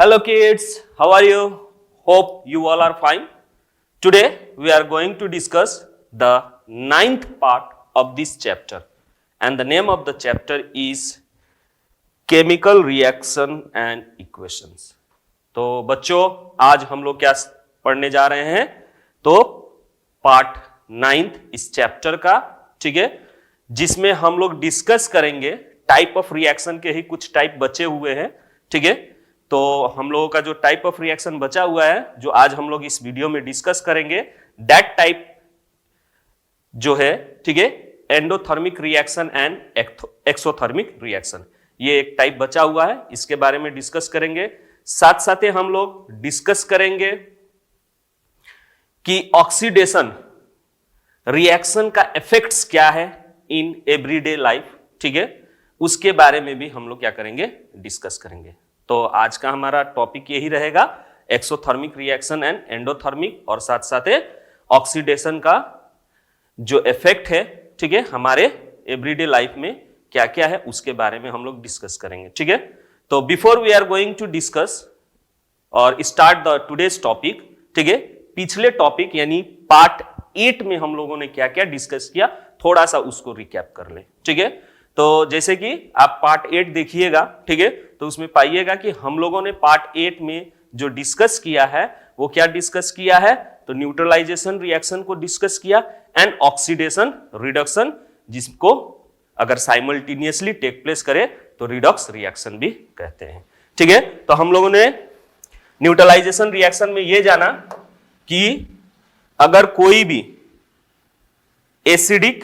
Hello kids, how are you? Hope you all are fine. Today we are going to discuss the 9th part of this chapter and the name of the chapter is Chemical Reaction and Equations. तो बच्चों आज हम लोग क्या पढ़ने जा रहे हैं? तो पार्ट 9th इस चैप्टर का, ठीक है, जिसमें हम लोग डिस्कस करेंगे टाइप ऑफ रिएक्शन के ही कुछ टाइप बचे हुए हैं, ठीक है। तो हम लोगों का जो टाइप ऑफ रिएक्शन बचा हुआ है जो आज हम लोग इस वीडियो में डिस्कस करेंगे, दैट टाइप जो है, ठीक है, endothermic reaction and exothermic reaction, ये एक टाइप बचा हुआ है, इसके बारे में डिस्कस करेंगे। साथ साथ ही हम लोग डिस्कस करेंगे कि ऑक्सीडेशन रिएक्शन का इफेक्ट्स क्या है इन एवरीडे लाइफ, ठीक है, उसके बारे में भी हम लोग क्या करेंगे, डिस्कस करेंगे। तो आज का हमारा टॉपिक यही रहेगा, एक्सोथर्मिक रिएक्शन एंड एंडोथर्मिक, और साथ साथ ऑक्सीडेशन का जो इफेक्ट है, ठीक है, हमारे एवरीडे लाइफ में क्या क्या है उसके बारे में हम लोग डिस्कस करेंगे, ठीक है। तो before we are going to discuss और स्टार्ट द टुडेज टॉपिक, ठीक है, पिछले टॉपिक यानी पार्ट 8 में हम लोगों ने क्या क्या डिस्कस किया, थोड़ा सा उसको रिकैप कर ले, ठीक है। तो जैसे कि आप पार्ट 8 देखिएगा, ठीक है, तो उसमें पाइएगा कि हम लोगों ने पार्ट 8 में जो डिस्कस किया है वो क्या डिस्कस किया है, तो न्यूट्रलाइजेशन रिएक्शन को डिस्कस किया एंड ऑक्सीडेशन रिडक्शन, जिसको अगर साइमल्टेनियसली टेक प्लेस करे तो रिडॉक्स रिएक्शन भी कहते हैं, ठीक है। तो हम लोगों ने न्यूट्रलाइजेशन रिएक्शन में ये जाना कि अगर कोई भी एसिडिक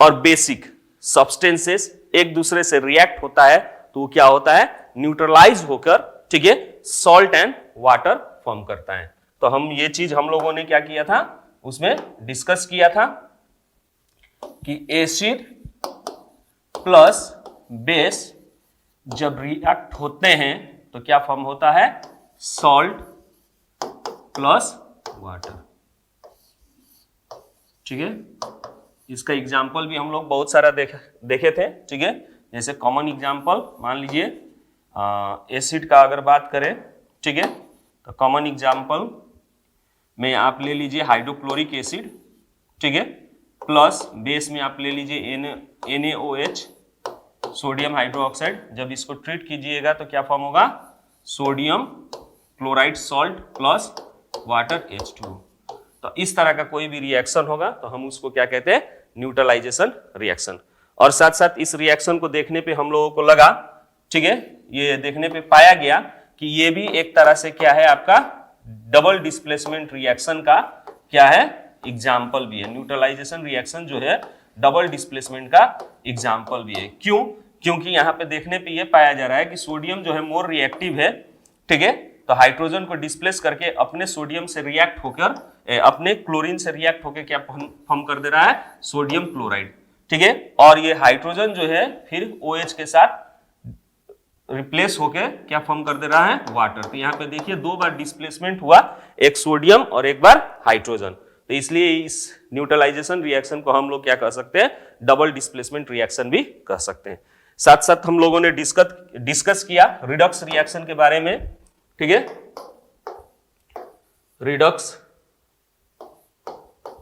और बेसिक सब्सटेंसेस एक दूसरे से रिएक्ट होता है तो वो क्या होता है, न्यूट्रलाइज होकर, ठीक है, सॉल्ट एंड वाटर फॉर्म करता है। तो हम ये चीज हम लोगों ने क्या किया था, उसमें डिस्कस किया था कि एसिड प्लस बेस जब रिएक्ट होते हैं तो क्या फॉर्म होता है, सॉल्ट प्लस वाटर, ठीक है। इसका एग्जाम्पल भी हम लोग बहुत सारा देखे थे, ठीक है। जैसे कॉमन एग्जाम्पल मान लीजिए एसिड का अगर बात करें, ठीक है, तो कॉमन एग्जाम्पल में आप ले लीजिए हाइड्रोक्लोरिक एसिड, ठीक है, प्लस बेस में आप ले लीजिए NaOH, सोडियम हाइड्रोक्साइड। जब इसको ट्रीट कीजिएगा तो क्या फॉर्म होगा, sodium chloride salt plus water H2। तो इस तरह का कोई भी रिएक्शन होगा तो हम उसको क्या कहते हैं, न्यूट्रलाइजेशन रिएक्शन। और साथ साथ इस रिएक्शन को देखने पे हम लोगों को लगा, ठीक है, ये देखने पे पाया गया कि ये भी एक तरह से क्या है, आपका डबल डिस्प्लेसमेंट रिएक्शन का क्या है, एग्जाम्पल भी है। न्यूट्रलाइजेशन रिएक्शन जो है डबल डिस्प्लेसमेंट का एग्जाम्पल भी है। क्यों? क्योंकि यहाँ पे देखने पे ये पाया जा रहा है कि सोडियम जो है मोर रिएक्टिव है, ठीक है, तो हाइड्रोजन को डिस्प्लेस करके अपने सोडियम से रिएक्ट होकर अपने क्लोरीन से रिएक्ट होकर क्या फॉर्म कर दे रहा है, सोडियम क्लोराइड, ठीक है। और ये हाइड्रोजन जो है फिर OH के साथ रिप्लेस होकर क्या फॉर्म कर दे रहा है, वाटर। तो यहाँ पे देखिए 2 बार डिस्प्लेसमेंट हुआ, एक सोडियम और एक बार हाइड्रोजन। तो इसलिए इस न्यूट्रलाइजेशन रिएक्शन को हम लोग क्या कह सकते हैं, डबल डिस्प्लेसमेंट रिएक्शन भी कह सकते हैं। साथ साथ हम लोगों ने डिस्कस किया रिडॉक्स रिएक्शन के बारे में, ठीक है, रिडॉक्स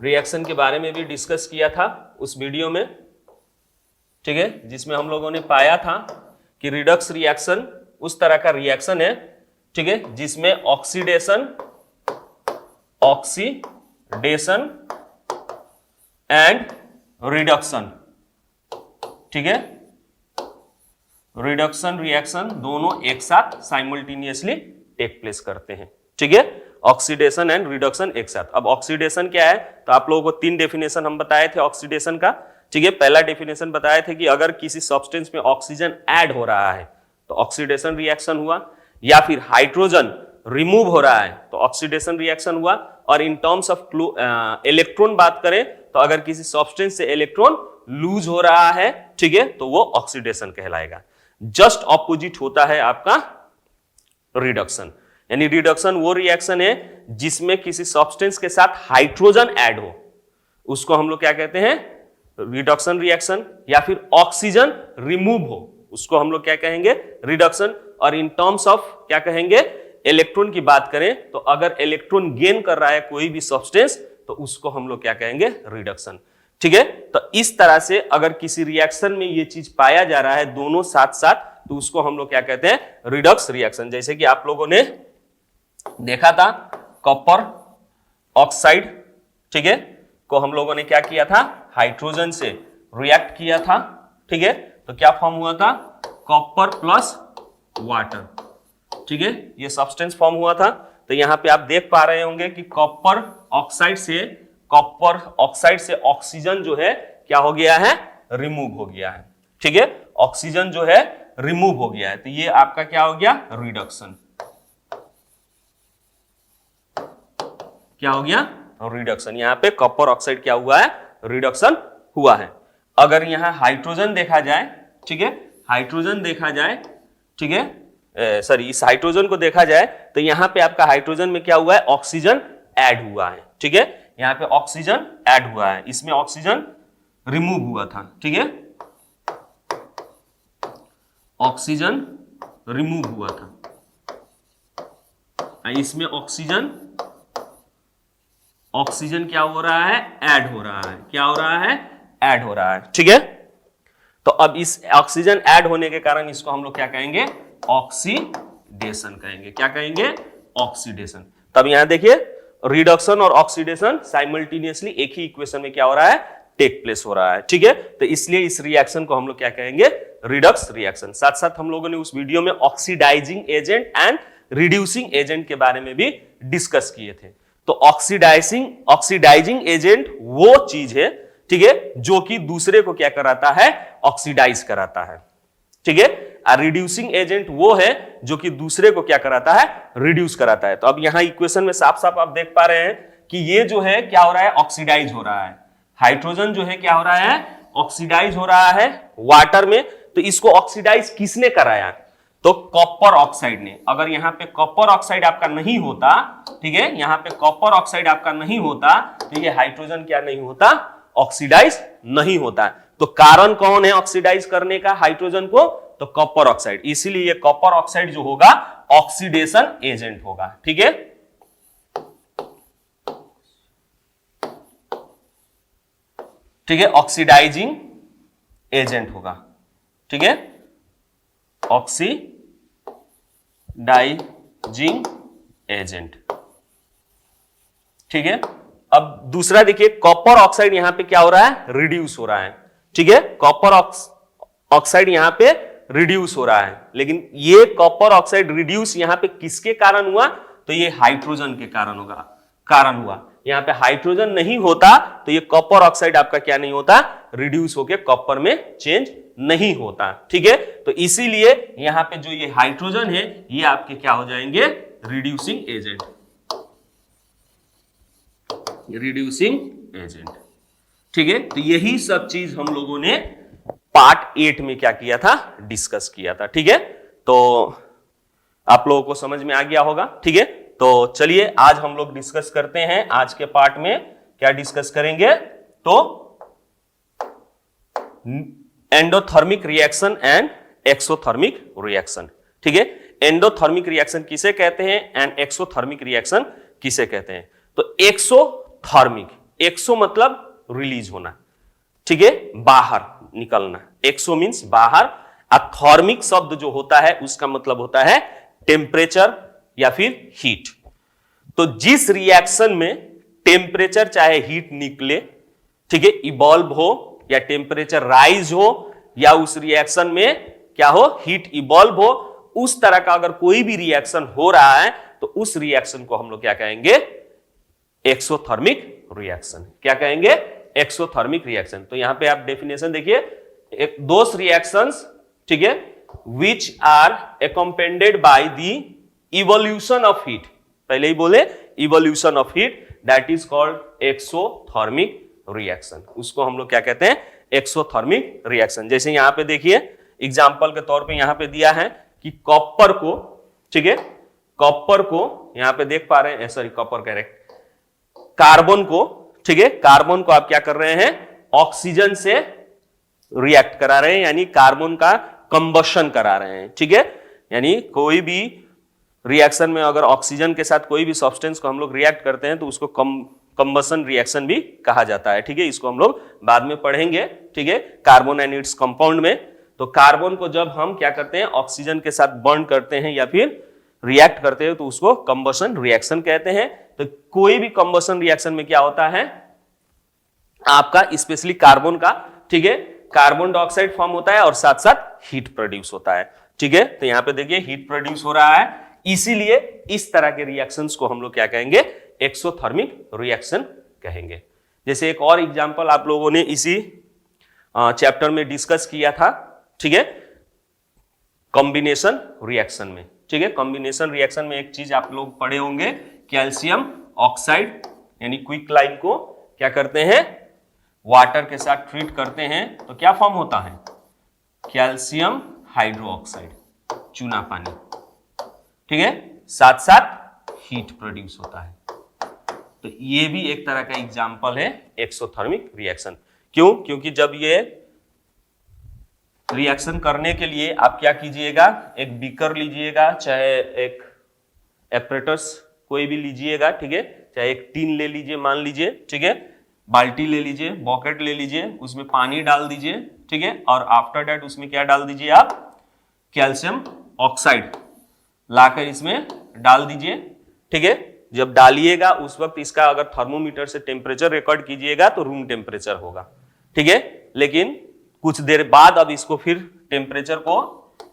रिएक्शन के बारे में भी डिस्कस किया था उस वीडियो में, ठीक है, जिसमें हम लोगों ने पाया था कि रिडॉक्स रिएक्शन उस तरह का रिएक्शन है, ठीक है, जिसमें ऑक्सीडेशन एंड रिडक्शन, ठीक है, रिडक्शन रिएक्शन दोनों एक साथ साइमल्टेनियसली टेक प्लेस करते हैं, ठीक है, ऑक्सीडेशन एंड रिडक्शन एक साथ। अब ऑक्सीडेशन क्या है, तो आप लोगों को 3 डेफिनेशन हम बताए थे ऑक्सीडेशन का, ठीक है। पहला डेफिनेशन बताए थे कि अगर किसी सब्सटेंस में ऑक्सीजन ऐड हो रहा है तो ऑक्सीडेशन रिएक्शन हुआ, या फिर हाइड्रोजन रिमूव हो रहा है तो ऑक्सीडेशन रिएक्शन हुआ। और इन टर्म्स ऑफ इलेक्ट्रॉन बात करें तो अगर किसी सब्सटेंस से इलेक्ट्रॉन लूज हो रहा है, ठीक है, तो वो ऑक्सीडेशन कहलाएगा। जस्ट ऑपोजिट होता है आपका रिडक्शन, यानी रिडक्शन वो रिएक्शन है जिसमें किसी सब्सटेंस के साथ हाइड्रोजन ऐड हो, उसको हम लोग क्या कहते हैं, रिडक्शन रिएक्शन। या फिर ऑक्सीजन रिमूव हो, उसको हम लोग क्या कहेंगे, रिडक्शन। और इन टर्म्स ऑफ क्या कहेंगे, इलेक्ट्रॉन की बात करें तो अगर इलेक्ट्रॉन गेन कर रहा है कोई भी सब्सटेंस तो उसको हम लोग क्या कहेंगे, रिडक्शन। ठीक है, तो इस तरह से अगर किसी रिएक्शन में ये चीज पाया जा रहा है दोनों साथ साथ तो उसको हम लोग क्या कहते हैं, रिडक्स रिएक्शन। जैसे कि आप लोगों ने देखा था कॉपर ऑक्साइड, ठीक है, को हम लोगों ने क्या किया था, हाइड्रोजन से रिएक्ट किया था। ठीक है, तो क्या फॉर्म हुआ था, कॉपर प्लस वाटर। ठीक है, ये सब्सटेंस फॉर्म हुआ था। तो यहां पे आप देख पा रहे होंगे कि कॉपर ऑक्साइड से ऑक्सीजन जो है क्या हो गया है, रिमूव हो गया है। ठीक है, ऑक्सीजन जो है रिमूव हो गया है, तो ये आपका क्या हो गया, रिडक्शन। क्या हो गया, रिडक्शन। यहां पे कॉपर ऑक्साइड क्या हुआ है, रिडक्शन हुआ है। अगर यहां हाइड्रोजन देखा जाए, ठीक है, हाइड्रोजन देखा जाए, ठीक है, सॉरी इस हाइड्रोजन को देखा जाए तो यहां पे आपका हाइड्रोजन में क्या हुआ है, ऑक्सीजन ऐड हुआ है। ठीक है, यहां पे ऑक्सीजन ऐड हुआ है, इसमें ऑक्सीजन रिमूव हुआ था। ठीक है, ऑक्सीजन रिमूव हुआ था, इसमें ऑक्सीजन क्या हो रहा है, ऐड हो रहा है। क्या हो रहा है, ऐड हो रहा है। ठीक है, तो अब इस ऑक्सीजन ऐड होने के कारण इसको हम लोग क्या कहेंगे, ऑक्सीडेशन कहेंगे। क्या कहेंगे, ऑक्सीडेशन। तब यहां देखिए रिडक्शन और ऑक्सीडेशन साइमल्टेनियसली एक ही इक्वेशन में क्या हो रहा है, टेक प्लेस हो रहा है। ठीक है, तो इसलिए इस रिएक्शन को हम लोग क्या कहेंगे, रिडक्स रिएक्शन। साथ साथ हम लोगों ने उस वीडियो में oxidising agent and reducing agent के बारे में भी डिस्कस किए थे। तो ऑक्सीडाइजिंग एजेंट वो चीज है, ठीक है, जो कि दूसरे को क्या कराता है, ऑक्सीडाइज कराता है। ठीक है, रिड्यूसिंग एजेंट वो है जो कि दूसरे को क्या कराता है, रिड्यूस कराता है। तो अब यहां इक्वेशन में साफ साफ आप देख पा रहे हैं कि ये जो है क्या हो रहा है, ऑक्सीडाइज हो रहा है। हाइड्रोजन जो है क्या हो रहा है, ऑक्सीडाइज हो रहा है वाटर में। तो इसको ऑक्सीडाइज किसने कराया, तो कॉपर ऑक्साइड ने। अगर यहां पे कॉपर ऑक्साइड आपका नहीं होता, ठीक है, यहां पे कॉपर ऑक्साइड आपका नहीं होता तो ये हाइड्रोजन क्या नहीं होता, ऑक्सीडाइज नहीं होता। तो कारण कौन है ऑक्सीडाइज करने का हाइड्रोजन को, तो कॉपर ऑक्साइड। इसीलिए ये कॉपर ऑक्साइड जो होगा ऑक्सीडेशन एजेंट होगा। ठीक है, ठीक है, ऑक्सीडाइजिंग एजेंट होगा। ठीक है, ऑक्सीडाइजिंग एजेंट। ठीक है, अब दूसरा देखिए कॉपर ऑक्साइड यहां पे क्या हो रहा है, रिड्यूस हो रहा है। ठीक है, कॉपर ऑक्साइड यहां पे रिड्यूस हो रहा है, लेकिन ये कॉपर ऑक्साइड रिड्यूस यहां पे किसके कारण हुआ, तो ये हाइड्रोजन के कारण हुआ। यहां पे हाइड्रोजन नहीं होता तो ये कॉपर ऑक्साइड आपका क्या नहीं होता, रिड्यूस होके कॉपर में चेंज नहीं होता। ठीक है, तो इसीलिए यहां पे जो ये हाइड्रोजन है ये आपके क्या हो जाएंगे, रिड्यूसिंग एजेंट। ठीक है, तो यही सब चीज हम लोगों ने पार्ट 8 में क्या किया था, डिस्कस किया था। ठीक है, तो आप लोगों को समझ में आ गया होगा। ठीक है, तो चलिए आज हम लोग डिस्कस करते हैं। आज के पार्ट में क्या डिस्कस करेंगे, तो endothermic reaction and exothermic reaction. ठीक है, एंडोथर्मिक रिएक्शन किसे कहते हैं एंड एक्सोथर्मिक रिएक्शन किसे कहते हैं। तो एक्सोथर्मिक, एक्सो मतलब रिलीज होना, ठीक है, बाहर निकलना। एक्सो मींस बाहर, थर्मिक शब्द जो होता है उसका मतलब होता है टेम्परेचर या फिर हीट। तो जिस रिएक्शन में टेम्परेचर चाहे हीट निकले, ठीक है, इवॉल्व हो या टेम्परेचर राइज हो या उस रिएक्शन में क्या हो, हीट इवॉल्व हो, उस तरह का अगर कोई भी रिएक्शन हो रहा है तो उस रिएक्शन को हम लोग क्या कहेंगे, एक्सोथर्मिक रिएक्शन। क्या कहेंगे, एक्सोथर्मिक रिएक्शन। तो यहां पे आप डेफिनेशन देखिए, दोस रिएक्शंस, ठीक है, which are accompanied by the evolution of heat. पहले ही बोले evolution of heat, that is called exothermic reaction. उसको हम लोग क्या कहते हैं, एक्सोथर्मिक रिएक्शन। जैसे यहां पे देखिए एग्जांपल के तौर पे यहां पे दिया है कि कॉपर को, ठीक है, कॉपर को यहां पे देख पा रहे हैं, सॉरी कॉपर कह रहे, कार्बन को, ठीक है, कार्बन को आप क्या कर रहे हैं, ऑक्सीजन से रिएक्ट करा रहे हैं, यानी कार्बन का कंबशन करा रहे हैं। ठीक है, यानी कोई भी रिएक्शन में अगर ऑक्सीजन के साथ कोई भी सब्सटेंस को हम लोग रिएक्ट करते हैं तो उसको कंबसन रिएक्शन भी कहा जाता है। ठीक है, इसको हम लोग बाद में पढ़ेंगे। ठीक है, कार्बन एंड इट्स कंपाउंड में। तो कार्बन को जब हम क्या करते हैं, ऑक्सीजन के साथ बर्न करते हैं या फिर रिएक्ट करते हैं तो उसको कंबसन रिएक्शन कहते हैं। तो कोई भी कंबसन रिएक्शन में क्या होता है आपका, स्पेशली कार्बन का, ठीक है, कार्बन डाइऑक्साइड फॉर्म होता है और साथ साथ हीट प्रोड्यूस होता है। ठीक है, तो यहां पे देखिए हीट प्रोड्यूस हो रहा है, इसीलिए इस तरह के रिएक्शंस को हम लोग क्या कहेंगे, एक्सोथर्मिक रिएक्शन कहेंगे। जैसे एक और एग्जांपल आप लोगों ने इसी चैप्टर में डिस्कस किया था, ठीक है, कॉम्बिनेशन रिएक्शन में। ठीक है, कॉम्बिनेशन रिएक्शन में एक चीज आप लोग पढ़े होंगे, कैल्शियम ऑक्साइड यानी क्विक लाइम को क्या करते हैं, वाटर के साथ ट्रीट करते हैं तो क्या फॉर्म होता है, कैल्शियम हाइड्रोक्साइड, चूना पानी। ठीक है, साथ साथ हीट प्रोड्यूस होता है। तो ये भी एक तरह का एग्जांपल है एक्सोथर्मिक रिएक्शन। क्यों? क्योंकि जब ये रिएक्शन करने के लिए आप क्या कीजिएगा, एक बीकर लीजिएगा, चाहे एक एपरेटस कोई भी लीजिएगा, ठीक है, चाहे एक टीन ले लीजिए, मान लीजिए, ठीक है, बाल्टी ले लीजिए, बॉकेट ले लीजिए, उसमें पानी डाल दीजिए, ठीक है, और आफ्टर दैट उसमें क्या डाल दीजिए आप, कैल्शियम ऑक्साइड लाकर इसमें डाल दीजिए। ठीक है, जब डालिएगा उस वक्त इसका अगर थर्मोमीटर से टेम्परेचर रिकॉर्ड कीजिएगा तो रूम टेम्परेचर होगा। ठीक है, लेकिन कुछ देर बाद अब इसको फिर टेम्परेचर को,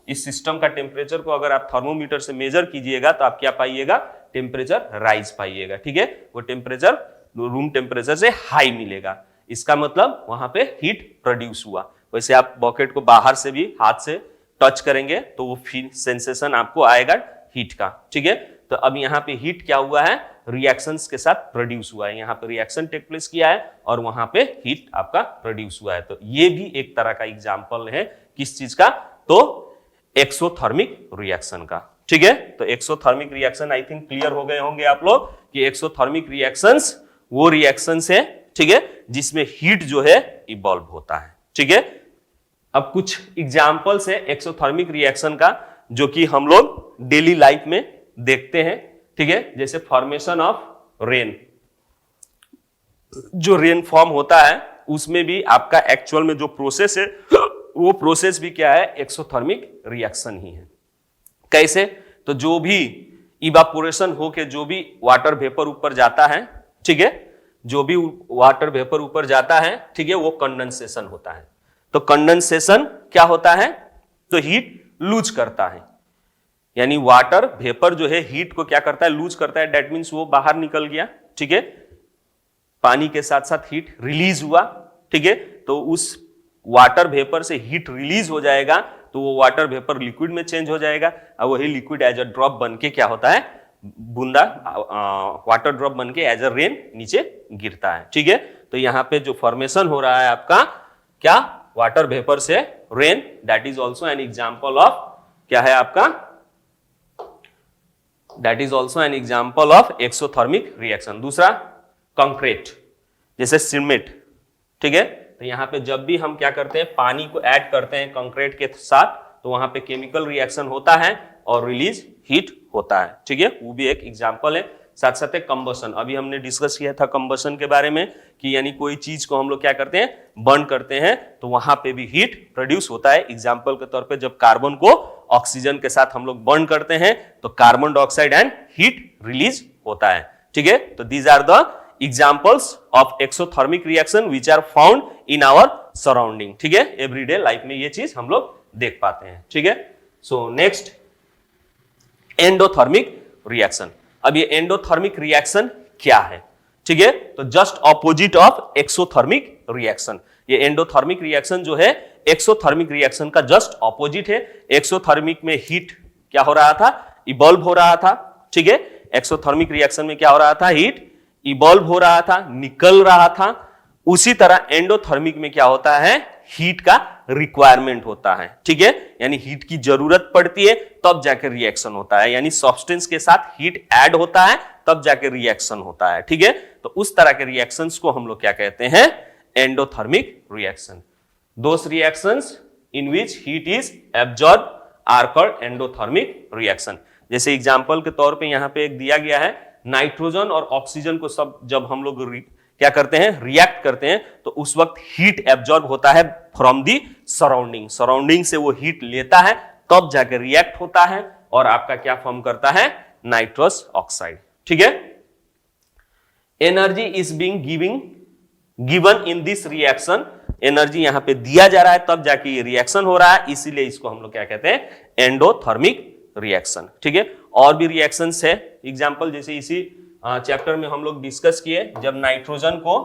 इस सिस्टम का टेम्परेचर को अगर आप थर्मोमीटर से मेजर कीजिएगा तो आप क्या पाइएगा, टेम्परेचर राइज पाइएगा। ठीक है, वो टेम्परेचर रूम टेम्परेचर से हाई मिलेगा, इसका मतलब वहां पे हीट प्रोड्यूस हुआ। वैसे आप बॉकेट को बाहर से भी हाथ से टच करेंगे तो वो सेंसेशन आपको आएगा हीट का। ठीक है, तो अब यहाँ पे हीट क्या हुआ है, रिएक्शंस के साथ प्रोड्यूस हुआ है, यहाँ पे रिएक्शन टेक प्लेस किया है और वहां पे हीट आपका प्रोड्यूस हुआ है। तो ये भी एक तरह का एग्जांपल है किस चीज का, तो एक्सोथर्मिक रिएक्शन का। ठीक है, तो exothermic reaction I think clear हो गए होंगे आप लोग कि एक्सोथर्मिक रिएक्शंस वो रिएक्शंस है, ठीक है, जिसमें हीट जो है इवॉल्व होता है। ठीक है, अब कुछ एग्जांपल्स है एक्सोथर्मिक रिएक्शन का जो कि हम लोग डेली लाइफ में देखते हैं। ठीक है, जैसे फॉर्मेशन ऑफ रेन, जो रेन फॉर्म होता है उसमें भी आपका एक्चुअल में जो प्रोसेस है वो प्रोसेस भी क्या है, एक्सोथर्मिक रिएक्शन ही है। कैसे? तो जो भी इवापोरेशन होके जो भी वाटर वेपर ऊपर जाता है, ठीक है, जो भी वाटर वेपर ऊपर जाता है, ठीक है, वो कंडेंसेशन होता है। तो कंडेंसेशन क्या होता है, तो हीट लूज करता है, यानी वाटर वेपर जो है हीट को क्या करता है, लूज करता है। दैट मींस वो बाहर निकल गया। ठीक है, पानी के साथ साथ हीट रिलीज हुआ। ठीक है, तो उस वाटर वेपर से हीट रिलीज हो जाएगा तो वो वाटर वेपर लिक्विड में चेंज हो जाएगा और वही लिक्विड एज अ ड्रॉप बन के क्या होता है, बूंदा, वाटर ड्रॉप बन के एज अ रेन नीचे गिरता है। ठीक है, तो यहां पे जो फॉर्मेशन हो रहा है आपका क्या, वाटर वेपर से rain, that is also an example of क्या है आपका, that is also an example of exothermic reaction. दूसरा कंक्रीट, जैसे सीमेंट। ठीक है, तो यहां पे जब भी हम क्या करते हैं, पानी को ऐड करते हैं कंक्रीट के साथ तो वहां पे केमिकल रिएक्शन होता है और रिलीज हीट होता है। ठीक है, वो भी एक एग्जांपल है। साथ साथ है कंबसन, अभी हमने डिस्कस किया था कंबसन के बारे में कि यानी कोई चीज को हम लोग क्या करते हैं, बर्न करते हैं तो वहां पे भी हीट प्रोड्यूस होता है। एग्जांपल के तौर पे जब कार्बन को ऑक्सीजन के साथ हम लोग बर्न करते हैं तो carbon dioxide and heat release होता है। ठीक है, तो these are the examples of exothermic reaction which are found in our surrounding। ठीक है, एवरीडे लाइफ में ये चीज हम लोग देख पाते हैं। ठीक है, सो नेक्स्ट एंडोथर्मिक रिएक्शन। अब ये एंडोथर्मिक रिएक्शन क्या है? ठीक है, तो just opposite of exothermic reaction. ये एंडोथर्मिक रिएक्शन जो है एक्सोथर्मिक रिएक्शन का जस्ट ऑपोजिट है। एक्सोथर्मिक में हीट क्या हो रहा था, इवॉल्व हो रहा था। ठीक है, एक्सोथर्मिक रिएक्शन में क्या हो रहा था, हीट इवॉल्व हो रहा था, निकल रहा था। उसी तरह एंडोथर्मिक में क्या होता है, हीट का रिक्वायरमेंट होता है। ठीक है, यानी हीट की जरूरत पड़ती है तब जाकर रिएक्शन होता है, यानी सब्सटेंस के साथ हीट ऐड होता है तब जाकर रिएक्शन होता है। ठीक है, तो उस तरह के रिएक्शंस को हम लोग क्या कहते हैं, endothermic reaction. Those reactions in which heat is absorb are called endothermic reaction. जैसे एग्जांपल के तौर पे यहाँ पे एक दिया गया है, नाइट्रोजन और ऑक्सीजन को सब जब हम लोग क्या करते हैं, रिएक्ट करते हैं, तो उस वक्त हीट एब्जॉर्ब होता है फ्रॉम दी सराउंडिंग, सराउंडिंग से वो हीट लेता है, तब जाकर रिएक्ट होता है और आपका क्या फॉर्म करता है, नाइट्रस ऑक्साइड। ठीक है, energy is being given in this reaction, energy यहां पे दिया जा रहा है तब जाके ये रिएक्शन हो रहा है, इसीलिए इसको हम लोग क्या कहते हैं, एंडोथर्मिक रिएक्शन। ठीक है, और भी रिएक्शंस है, एग्जांपल जैसे इसी चैप्टर में हम लोग डिस्कस किए, जब नाइट्रोजन को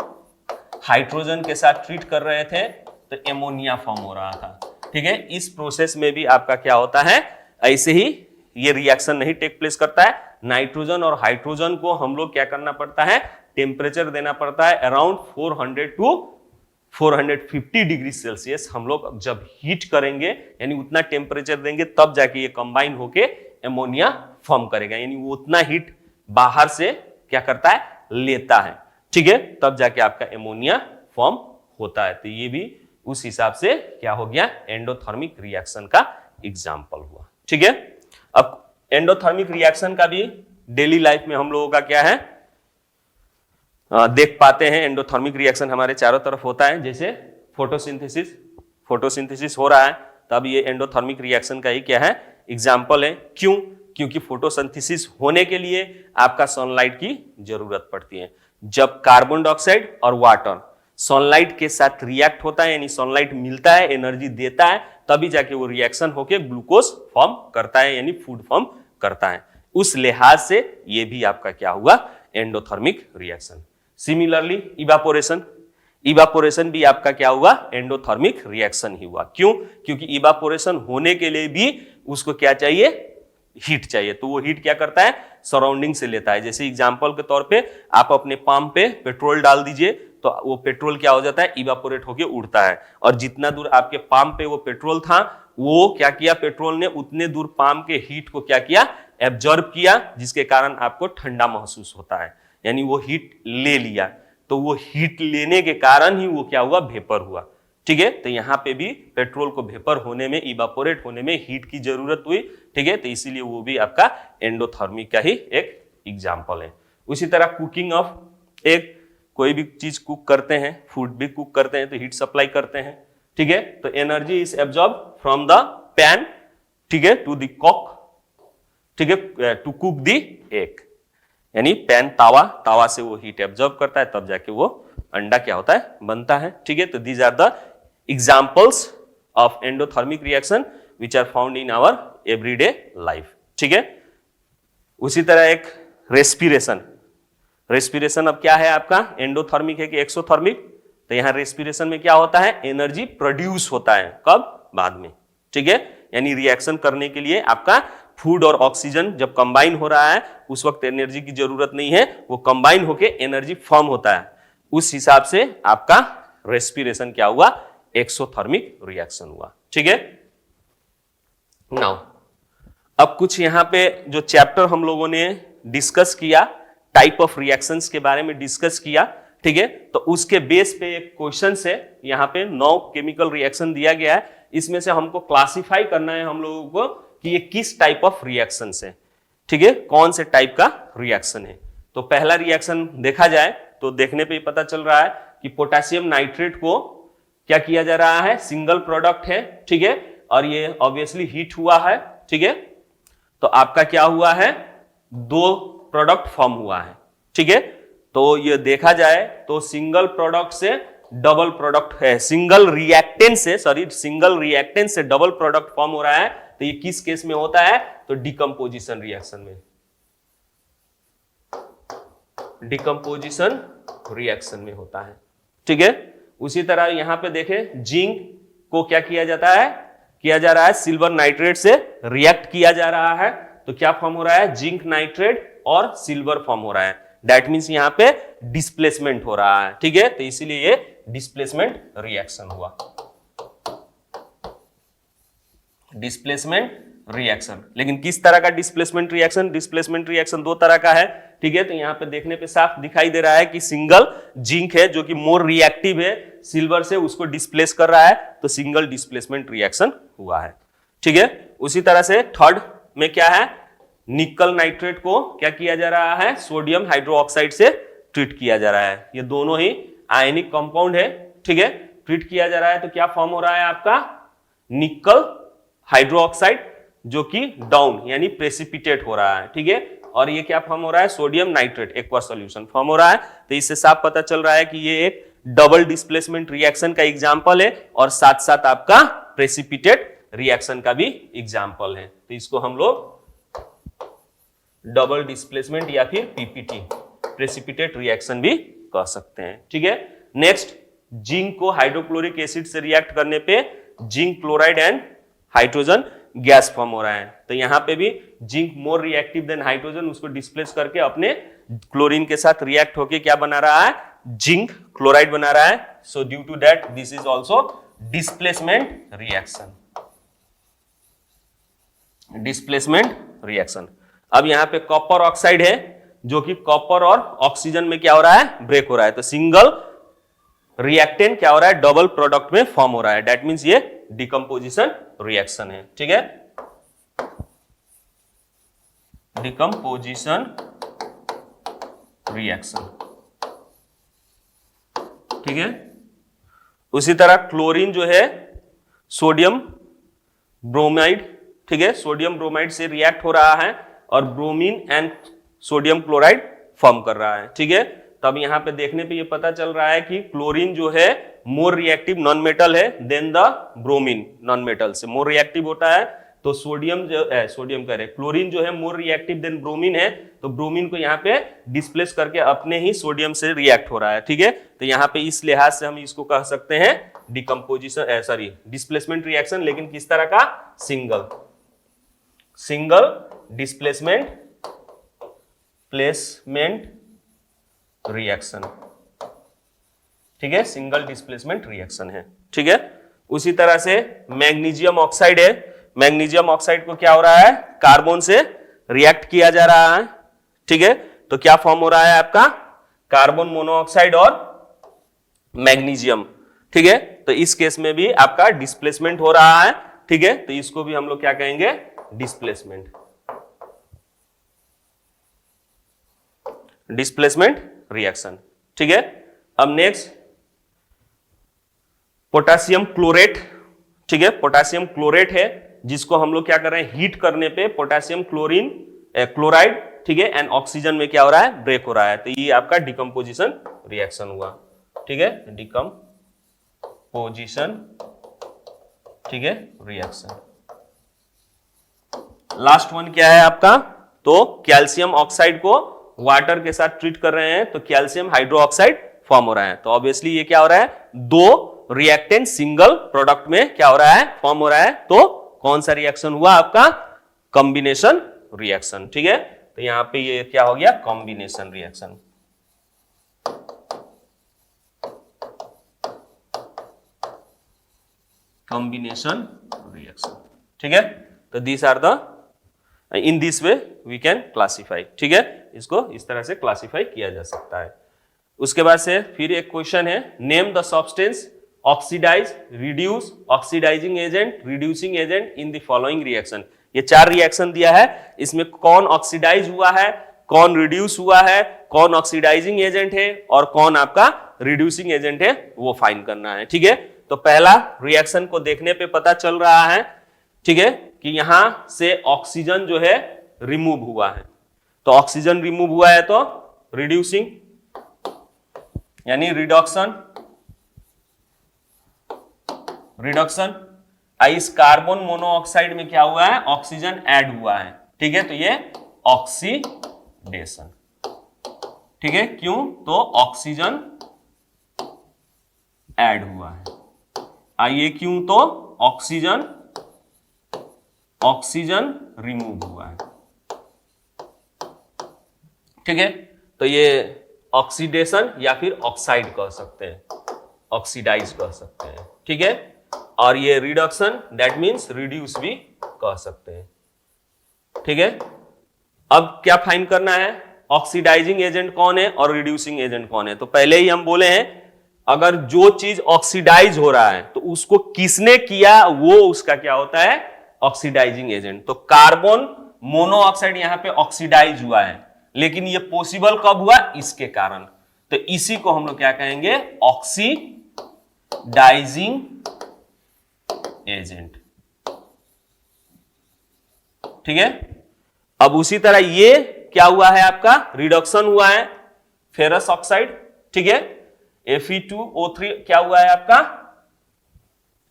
हाइड्रोजन के साथ ट्रीट कर रहे थे तो एमोनिया फॉर्म हो रहा था। ठीक है, इस प्रोसेस में भी आपका क्या होता है, ऐसे ही ये रिएक्शन नहीं टेक प्लेस करता है, नाइट्रोजन और हाइड्रोजन को हम लोग क्या करना पड़ता है, टेम्परेचर देना पड़ता है अराउंड 400 टू 450 डिग्री सेल्सियस। हम लोग जब हीट करेंगे यानी उतना टेम्परेचर देंगे तब जाके ये कंबाइन होके एमोनिया फॉर्म करेगा, यानी वो उतना हीट बाहर से क्या करता है, लेता है। ठीक है, तब जाके आपका एमोनिया फॉर्म होता है। तो ये भी उस हिसाब से क्या हो गया, एंडोथर्मिक रिएक्शन का एग्जाम्पल हुआ। ठीक है, अब एंडोथर्मिक रिएक्शन का भी डेली लाइफ में हम लोगों का क्या है, देख पाते हैं। एंडोथर्मिक रिएक्शन हमारे चारों तरफ होता है, जैसे फोटोसिंथेसिस हो रहा है, तब ये एंडोथर्मिक रिएक्शन का ही क्या है, एग्जाम्पल है। क्यों, क्योंकि फोटोसिंथेसिस होने के लिए आपका सनलाइट की जरूरत पड़ती है। जब कार्बन डाइऑक्साइड और वाटर सनलाइट के साथ रिएक्ट होता है, यानी सनलाइट मिलता है, एनर्जी देता है, तभी जाके वो रिएक्शन होके ग्लूकोज फॉर्म करता है, यानी फूड फॉर्म करता है। उस लिहाज से ये भी आपका क्या हुआ, एंडोथर्मिक रिएक्शन। सिमिलरली इवापोरेशन भी आपका क्या हुआ, एंडोथर्मिक रिएक्शन ही हुआ। क्यों, क्योंकि इवापोरेशन होने के लिए भी उसको क्या चाहिए, हीट चाहिए, तो वो हीट क्या करता है, सराउंडिंग से लेता है। जैसे एग्जांपल के तौर पे आप अपने पाम पे पेट्रोल डाल दीजिए तो वो पेट्रोल क्या हो जाता है, इवापोरेट होके उड़ता है, और जितना दूर आपके पाम पे वो पेट्रोल था, वो क्या किया, पेट्रोल ने उतने दूर पाम के हीट को क्या किया, एब्जॉर्ब किया, जिसके कारण आपको ठंडा महसूस होता है, यानी वो हीट ले लिया। तो वो हीट लेने के कारण ही वो क्या हुआ, वेपर हुआ। ठीक है, तो यहाँ पे भी पेट्रोल को वेपर होने में, इवापोरेट होने में हीट की जरूरत हुई। ठीक है, तो इसीलिए वो भी आपका एंडोथर्मिक का ही एक एग्जाम्पल है। उसी तरह कुकिंग ऑफ एक कोई भी चीज कुक करते हैं, फूड भी कुक करते हैं, तो हीट सप्लाई करते हैं। ठीक है, तो energy is absorb from the pan, ठीक है, टू द कॉक, ठीक है, टू कुक द एग, यानी पैन तावा से वो हीट एब्जॉर्ब करता है, तब जाके वो अंडा क्या होता है, बनता है। ठीक है, तो these are the examples of endothermic reaction which are found in our everyday life. ठीक है, उसी तरह एक रेस्पिरेशन अब क्या है आपका, एंडोथर्मिक है कि एक्सोथर्मिक, तो यहां रेस्पिरेशन में क्या होता है, एनर्जी प्रोड्यूस होता है, कब, बाद में। ठीक है, यानी रिएक्शन करने के लिए आपका फूड और ऑक्सीजन जब कंबाइन हो रहा है, उस वक्त एनर्जी की जरूरत नहीं है, वो कंबाइन होके एनर्जी फॉर्म होता है। उस हिसाब से आपका रेस्पिरेशन क्या हुआ, एक्सोथर्मिक रिएक्शन हुआ। ठीक है, नाउ अब कुछ यहां पे जो चैप्टर हम लोगों ने डिस्कस किया, टाइप ऑफ रिएक्शंस के बारे में डिस्कस किया। ठीक है, तो उसके बेस पे एक क्वेश्चन है, यहाँ पे 9 केमिकल रिएक्शन दिया गया है, इसमें से हमको क्लासिफाई करना है हम लोगों को कि ये किस टाइप ऑफ रिएक्शन है। ठीक है, कौन से टाइप का रिएक्शन है। तो पहला रिएक्शन देखा जाए तो देखने पे ही पता चल रहा है कि पोटेशियम नाइट्रेट को क्या किया जा रहा है, सिंगल प्रोडक्ट है। ठीक है, और ये ऑब्वियसली हीट हुआ है। ठीक है, तो आपका क्या हुआ है, 2 प्रोडक्ट फॉर्म हुआ है। ठीक है, तो ये देखा जाए तो सिंगल प्रोडक्ट से डबल प्रोडक्ट है, सिंगल रिएक्टेंट से डबल प्रोडक्ट फॉर्म हो रहा है। तो ये किस केस में होता है, तो डिकम्पोजिशन रिएक्शन में, डिकम्पोजिशन रिएक्शन में होता है। ठीक है, उसी तरह यहां पे देखें, जिंक को क्या किया जाता है, किया जा रहा है सिल्वर नाइट्रेट से रिएक्ट किया जा रहा है, तो क्या फॉर्म हो रहा है, जिंक नाइट्रेट और सिल्वर फॉर्म हो रहा है। दैट मींस यहां पे डिस्प्लेसमेंट हो रहा है। ठीक है, तो इसीलिए ये डिस्प्लेसमेंट रिएक्शन हुआ, डिस्प्लेसमेंट रिएक्शन। लेकिन किस तरह का डिस्प्लेसमेंट रिएक्शन, डिस्प्लेसमेंट रिएक्शन 2 तरह का है। ठीक है, तो यहां पे देखने पे साफ दिखाई दे रहा है कि सिंगल जिंक है जो कि मोर रिएक्टिव है सिल्वर से, उसको डिस्प्लेस कर रहा है, तो सिंगल डिस्प्लेसमेंट रिएक्शन हुआ है। ठीक है। उसी तरह से थर्ड में क्या है, निकल नाइट्रेट को क्या किया जा रहा है, सोडियम हाइड्रोक्साइड से ट्रीट किया जा रहा है। ये दोनों ही आयनिक कंपाउंड है, ठीक है। ट्रीट किया जा रहा है तो क्या फॉर्म हो रहा है आपका, निकल हाइड्रोक्साइड, जो कि डाउन यानी प्रेसिपिटेट हो रहा है, ठीक है। और ये क्या फॉर्म हो रहा है, sodium nitrate aqua solution form हो रहा है। तो इससे साफ पता चल रहा है कि ये एक डबल डिस्प्लेसमेंट रिएक्शन का एग्जांपल है और साथ साथ आपका प्रेसिपिटेट रिएक्शन का भी एग्जांपल है। तो इसको हम लोग डबल डिस्प्लेसमेंट या फिर पीपीटी प्रेसिपिटेट रिएक्शन भी कह सकते हैं, ठीक है। नेक्स्ट, जिंक को हाइड्रोक्लोरिक एसिड से रिएक्ट करने पे zinc chloride and hydrogen gas form हो रहा है। तो यहां पे भी zinc more reactive than hydrogen, उसको डिस्प्लेस करके अपने क्लोरीन के साथ रिएक्ट होके क्या बना रहा है, जिंक क्लोराइड बना रहा है। So due to that this is also displacement reaction, displacement reaction. अब यहां पे कॉपर ऑक्साइड है, जो कि कॉपर और ऑक्सीजन में क्या हो रहा है, ब्रेक हो रहा है। तो सिंगल रिएक्टेंट क्या हो रहा है, डबल प्रोडक्ट में फॉर्म हो रहा है। दैट मींस ये डिकम्पोजिशन रिएक्शन है, ठीक है। डिकम्पोजिशन रिएक्शन, ठीक है। उसी तरह क्लोरीन जो है सोडियम ब्रोमाइड, ठीक है, सोडियम ब्रोमाइड से रिएक्ट हो रहा है और bromine and sodium chloride form कर रहा है, ठीक है। तब यहां पे देखने पे ये पता चल रहा है कि क्लोरीन जो है मोर रिएक्टिव नॉन मेटल है then the bromine, non metal से मोर रिएक्टिव होता है। तो सोडियम जो है, सोडियम कह रहे, क्लोरीन जो है मोर रिएक्टिव देन ब्रोमीन है, तो ब्रोमीन को यहाँ पे डिस्प्लेस करके अपने ही सोडियम से रिएक्ट हो रहा है, ठीक है। तो यहाँ पे इस लिहाज से हम इसको कह सकते हैं डिकम्पोजिशन, सॉरी डिस्प्लेसमेंट रिएक्शन, लेकिन किस तरह का, सिंगल डिस्प्लेसमेंट रिएक्शन, ठीक है, सिंगल डिस्प्लेसमेंट रिएक्शन है, ठीक है। उसी तरह से मैग्नीशियम ऑक्साइड है, मैग्नीशियम ऑक्साइड को क्या हो रहा है, कार्बन से रिएक्ट किया जा रहा है, ठीक है। तो क्या फॉर्म हो रहा है आपका, कार्बन मोनोऑक्साइड और मैग्नीशियम, ठीक है। तो इस केस में भी आपका डिस्प्लेसमेंट हो रहा है, ठीक है। तो इसको भी हम लोग क्या कहेंगे, डिस्प्लेसमेंट रिएक्शन, ठीक है। अब नेक्स्ट पोटेशियम क्लोरेट, ठीक है, पोटेशियम क्लोरेट है, जिसको हम लोग क्या कर रहे हैं, हीट करने पे पोटेशियम क्लोराइड, ठीक है, एंड ऑक्सीजन में क्या हो रहा है, ब्रेक हो रहा है। तो ये आपका डिकम्पोजिशन रिएक्शन हुआ, ठीक है, डिकम्पोजिशन, ठीक है, रिएक्शन। लास्ट वन क्या है आपका, तो कैल्शियम ऑक्साइड को वाटर के साथ ट्रीट कर रहे हैं तो कैल्शियम हाइड्रोक्साइड फॉर्म हो रहा है। तो ऑब्वियसली ये क्या हो रहा है, दो रिएक्टेंट सिंगल प्रोडक्ट में क्या हो रहा है, फॉर्म हो रहा है। तो कौन सा रिएक्शन हुआ आपका, कॉम्बिनेशन रिएक्शन, ठीक है। तो यहां पे ये क्या हो गया, कॉम्बिनेशन रिएक्शन, कॉम्बिनेशन रिएक्शन, ठीक है। तो these are the, in this way we can classify, ठीक है, इसको इस तरह से क्लासीफाई किया जा सकता है। उसके बाद से फिर एक क्वेश्चन है, name the substance oxidise, reduce, oxidising agent, reducing agent in the following reaction. ये 4 रिएक्शन दिया है, इसमें कौन ऑक्सीडाइज हुआ है, कौन रिड्यूस हुआ है, कौन ऑक्सीडाइजिंग एजेंट है और कौन आपका रिड्यूसिंग एजेंट है, वो फाइंड करना है, ठीक है। तो पहला रिएक्शन को देखने पे पता चल रहा है, ठीक है, कि यहां से ऑक्सीजन जो है रिमूव हुआ है। तो ऑक्सीजन रिमूव हुआ है तो रिड्यूसिंग यानी रिडक्शन, इस कार्बन मोनोऑक्साइड में क्या हुआ है, ऑक्सीजन ऐड हुआ है, ठीक है। तो ये ऑक्सीडेशन, ठीक है, क्यों, तो ऑक्सीजन ऐड हुआ है, आइए क्यों, तो ऑक्सीजन रिमूव हुआ है, ठीक है। तो ये ऑक्सीडेशन या फिर ऑक्साइड कह सकते हैं, ऑक्सीडाइज कह सकते हैं, ठीक है। और ये रिडक्शन दैट मींस रिड्यूस भी कह सकते हैं, ठीक है। अब क्या फाइंड करना है, ऑक्सीडाइजिंग एजेंट कौन है और रिड्यूसिंग एजेंट कौन है। तो पहले ही हम बोले हैं, अगर जो चीज ऑक्सीडाइज हो रहा है तो उसको किसने किया वो उसका क्या होता है, ऑक्सीडाइजिंग एजेंट। तो कार्बन मोनोऑक्साइड यहां पे ऑक्सीडाइज हुआ है, लेकिन ये पॉसिबल कब हुआ? इसके कारण। तो इसी को हम लोग क्या कहेंगे? Oxidising agent. ठीक है। अब उसी तरह ये क्या हुआ है आपका? रिडक्शन हुआ है फेरस ऑक्साइड। ठीक है। Fe2O3 क्या हुआ है आपका?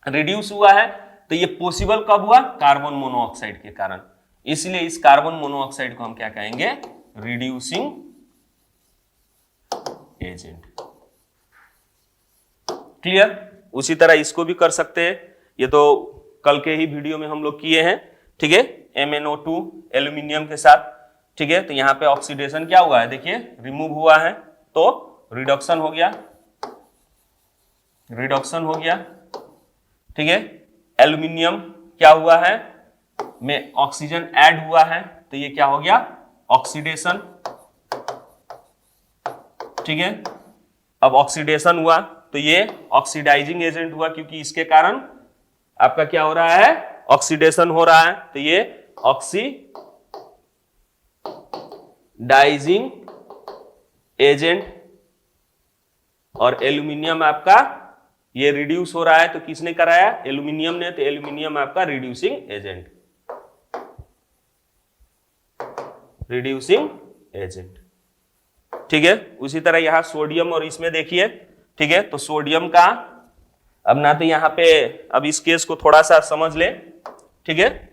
रिड्यूस हुआ है। तो ये पॉसिबल कब हुआ? कार्बन मोनोऑक्साइड के कारण। इसलिए इस कार्बन मोनोऑक्साइड को हम क्या कहेंगे? Reducing agent. क्लियर? उसी तरह इसको भी कर सकते हैं, ये तो कल के ही वीडियो में हम लोग किए हैं। ठीक है। MnO2 एल्यूमिनियम के साथ। ठीक है। तो यहां पे ऑक्सीडेशन क्या हुआ है? देखिए रिमूव हुआ है, तो रिडक्शन हो गया, रिडक्शन हो गया। ठीक है। एल्यूमिनियम क्या हुआ है? में ऑक्सीजन ऐड हुआ है, तो ये क्या हो गया? ऑक्सीडेशन। ठीक है। अब ऑक्सीडेशन हुआ तो ये ऑक्सीडाइजिंग एजेंट हुआ, क्योंकि इसके कारण आपका क्या हो रहा है? ऑक्सीडेशन हो रहा है। तो ये ऑक्सीडाइजिंग एजेंट। और एल्यूमिनियम आपका ये रिड्यूस हो रहा है, तो किसने कराया? एल्यूमिनियम ने। तो एल्यूमिनियम आपका रिड्यूसिंग एजेंट, रिड्यूसिंग एजेंट। ठीक है। उसी तरह यहां सोडियम और इसमें देखिए। ठीक है। तो सोडियम का अब ना तो यहां पे, अब इस केस को थोड़ा सा समझ ले। ठीक है।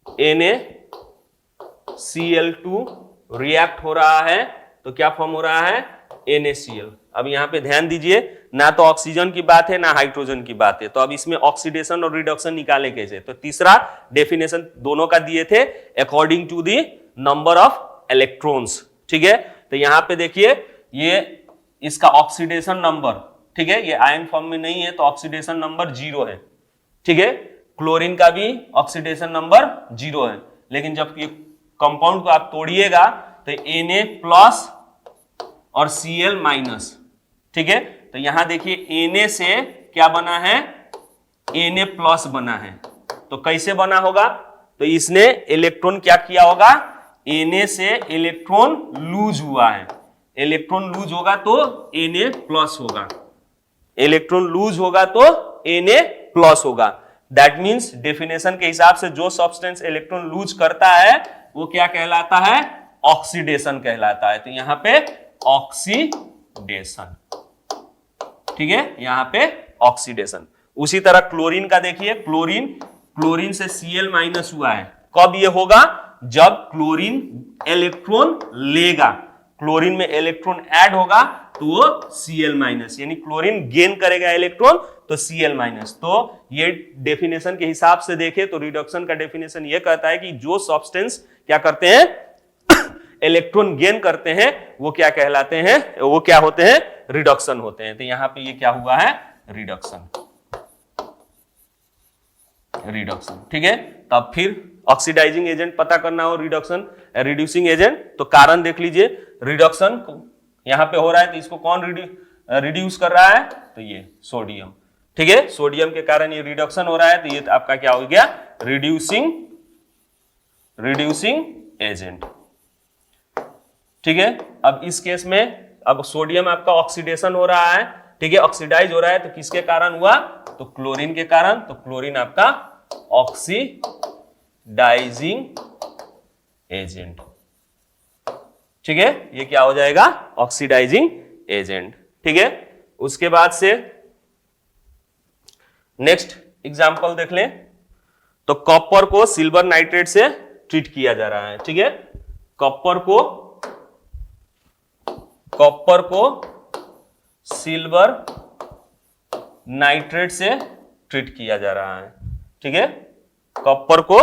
NaCl2 रिएक्ट हो रहा है, तो क्या फॉर्म हो रहा है? NaCl। अब यहां पे ध्यान दीजिए, ना तो ऑक्सीजन की बात है ना हाइड्रोजन की बात है। तो अब इसमें ऑक्सीडेशन और रिडक्शन निकाले कैसे? तो तीसरा डेफिनेशन दोनों का दिए थे, according to the number of electrons. ठीक है। तो यहां पे देखिए, ये इसका ऑक्सीडेशन नंबर, ठीक है, ये आयन फॉर्म में नहीं है, तो ऑक्सीडेशन नंबर 0 है। ठीक है। क्लोरीन का भी ऑक्सीडेशन नंबर 0 है, लेकिन जब ये कंपाउंड को आप तोड़िएगा तो Na प्लस और Cl माइनस। ठीक है। तो यहां देखिए Na से क्या बना है? Na प्लस बना है। तो कैसे बना होगा? तो इसने इलेक्ट्रॉन क्या किया होगा? Na से इलेक्ट्रॉन लूज हुआ है। इलेक्ट्रॉन लूज होगा तो Na प्लस होगा, इलेक्ट्रॉन लूज होगा तो Na प्लस होगा। दैट मीन्स डेफिनेशन के हिसाब से जो सब्सटेंस इलेक्ट्रॉन लूज करता है वो क्या कहलाता है? ऑक्सीडेशन कहलाता है। तो यहां पे ऑक्सीडेशन। ठीक है। यहां पे ऑक्सीडेशन। उसी तरह क्लोरीन का देखिए, क्लोरीन से Cl माइनस हुआ है। कब ये होगा? जब क्लोरीन इलेक्ट्रॉन लेगा, क्लोरीन में इलेक्ट्रॉन ऐड होगा तो वो Cl माइनस, यानी क्लोरीन गेन करेगा इलेक्ट्रॉन तो Cl माइनस। तो ये डेफिनेशन के हिसाब से देखे तो रिडक्शन का डेफिनेशन ये कहता है कि जो सब्सटेंस क्या करते हैं? इलेक्ट्रॉन गेन करते हैं, वो क्या कहलाते हैं? वो क्या होते हैं? रिडक्शन होते हैं। तो यहां पे ये क्या हुआ है? Reduction, reduction. ठीक है। तब फिर ऑक्सीडाइजिंग एजेंट पता करना हो, रिडक्शन, रिड्यूसिंग एजेंट। तो कारण देख लीजिए, रिडक्शन यहां पे हो रहा है, तो इसको कौन रिड्यूस कर रहा है? तो ये सोडियम। ठीक है। सोडियम के कारण ये रिडक्शन हो रहा है, तो ये आपका क्या हो गया? Reducing agent. ठीक है। अब इस केस में अब सोडियम आपका ऑक्सीडेशन हो रहा है। ठीक है। ऑक्सीडाइज हो रहा है, तो किसके कारण हुआ? तो क्लोरीन के कारण। तो क्लोरीन आपका ऑक्सीडाइजिंग एजेंट। ठीक है। ये क्या हो जाएगा? Oxidising agent. ठीक है। उसके बाद से नेक्स्ट एग्जांपल देख लें। तो कॉपर को सिल्वर नाइट्रेट से ट्रीट किया जा रहा है। ठीक है। कॉपर को सिल्वर नाइट्रेट से ट्रीट किया जा रहा है। ठीक है। कॉपर को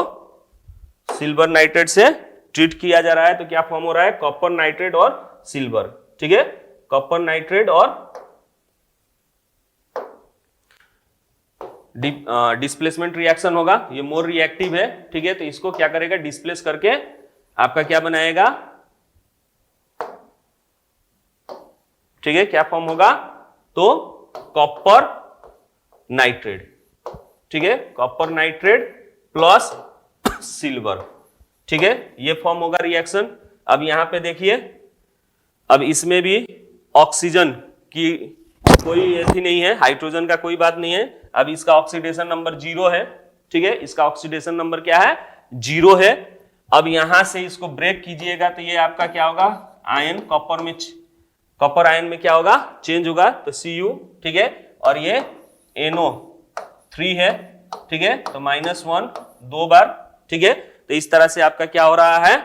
सिल्वर नाइट्रेट से ट्रीट किया जा रहा है, तो क्या फॉर्म हो रहा है? कॉपर नाइट्रेट और सिल्वर। ठीक है। कॉपर नाइट्रेट और डिस्प्लेसमेंट रिएक्शन होगा, ये मोर रिएक्टिव है। ठीक है। तो इसको क्या करेगा? डिस्प्लेस करके आपका क्या बनाएगा? ठीक है। क्या फॉर्म होगा? तो कॉपर नाइट्रेट। ठीक है। कॉपर नाइट्रेट प्लस सिल्वर, ठीक है, ये फॉर्म होगा रिएक्शन। अब यहां पे देखिए, अब इसमें भी ऑक्सीजन की कोई ऐसी नहीं है, हाइड्रोजन का कोई बात नहीं है। अब इसका ऑक्सीडेशन नंबर 0 है, ठीक है, इसका ऑक्सीडेशन नंबर क्या है, 0 है। अब यहां से इसको ब्रेक कीजिएगा तो ये आपका क्या होगा, आयन कॉपर में, कॉपर आयन में क्या होगा, चेंज होगा, तो Cu, ठीक है, और ये NO3 है, ठीक है, तो -1 2 बार, ठीक है। तो इस तरह से आपका क्या हो रहा है,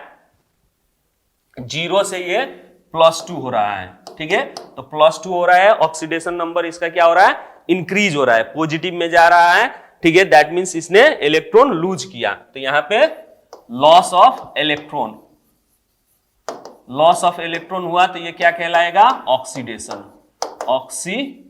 0 से ये +2 हो रहा है, ठीक है, तो +2 हो रहा है। ऑक्सीडेशन नंबर इसका क्या हो रहा है, इंक्रीज हो रहा है, पॉजिटिव में जा रहा है, ठीक है, दैट मीन्स इसने इलेक्ट्रॉन लूज किया, तो यहां पे loss of electron, loss of electron हुआ, तो ये क्या कहलाएगा, oxidation, oxidation,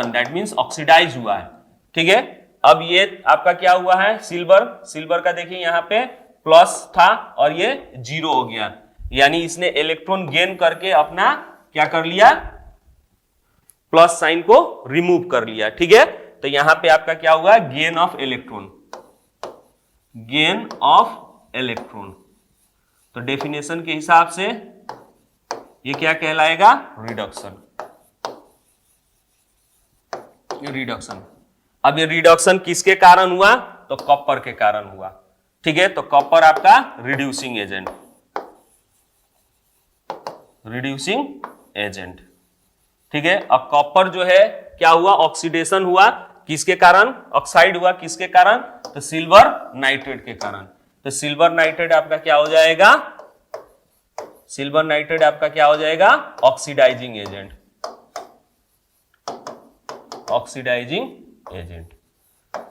that means oxidise हुआ है, ठीक है। अब ये आपका क्या हुआ है, सिल्वर, सिल्वर का देखिए यहां पे प्लस था और ये 0 हो गया, यानी इसने इलेक्ट्रॉन गेन करके अपना क्या कर लिया, प्लस साइन को रिमूव कर लिया, ठीक है। तो यहां पे आपका क्या हुआ, gain of electron, gain of electron. तो डेफिनेशन के हिसाब से ये क्या कहलाएगा, रिडक्शन, रिडक्शन। अब ये रिडक्शन किसके कारण हुआ, तो कॉपर के कारण हुआ, ठीक है। तो कॉपर आपका रिड्यूसिंग एजेंट, रिड्यूसिंग एजेंट, ठीक है। अब कॉपर जो है क्या हुआ, ऑक्सीडेशन हुआ, किसके कारण, ऑक्साइड हुआ, किसके कारण, तो सिल्वर नाइट्रेट के कारण। तो सिल्वर नाइट्रेट आपका क्या हो जाएगा, सिल्वर नाइट्रेट आपका क्या हो जाएगा, ऑक्सीडाइजिंग एजेंट, ऑक्सीडाइजिंग एजेंट।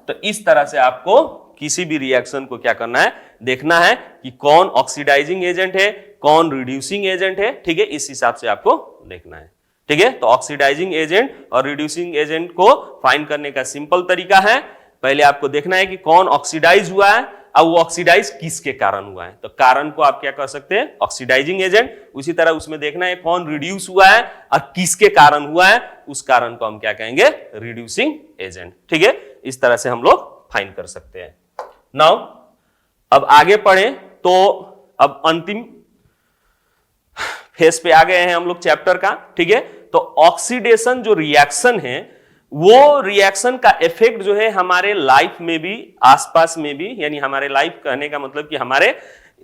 तो इस तरह से आपको किसी भी रिएक्शन को क्या करना है, देखना है कि कौन ऑक्सीडाइजिंग एजेंट है, कौन रिड्यूसिंग एजेंट है, ठीक है, इस हिसाब से आपको देखना है, ठीक है। तो ऑक्सीडाइजिंग एजेंट और रिड्यूसिंग एजेंट को फाइंड करने का सिंपल तरीका है, पहले आपको देखना है कि कौन ऑक्सीडाइज हुआ है, अब वो ऑक्सीडाइज किसके कारण हुआ है। तो कारण को आप क्या कर सकते हैं, ऑक्सीडाइजिंग एजेंट, उसी तरह उसमें देखना है कौन रिड्यूस हुआ है और किसके कारण हुआ है, उस कारण को हम क्या कहेंगे, रिड्यूसिंग एजेंट, ठीक है। इस तरह से हम लोग फाइंड कर सकते हैं। नाउ अब आगे पढ़े तो अब अंतिम फेज पे आ गए हैं हम लोग चैप्टर का, ठीक है। तो ऑक्सीडेशन जो रिएक्शन है, वो रिएक्शन का इफेक्ट जो है हमारे लाइफ में भी, आसपास में भी, यानी हमारे लाइफ कहने का मतलब कि हमारे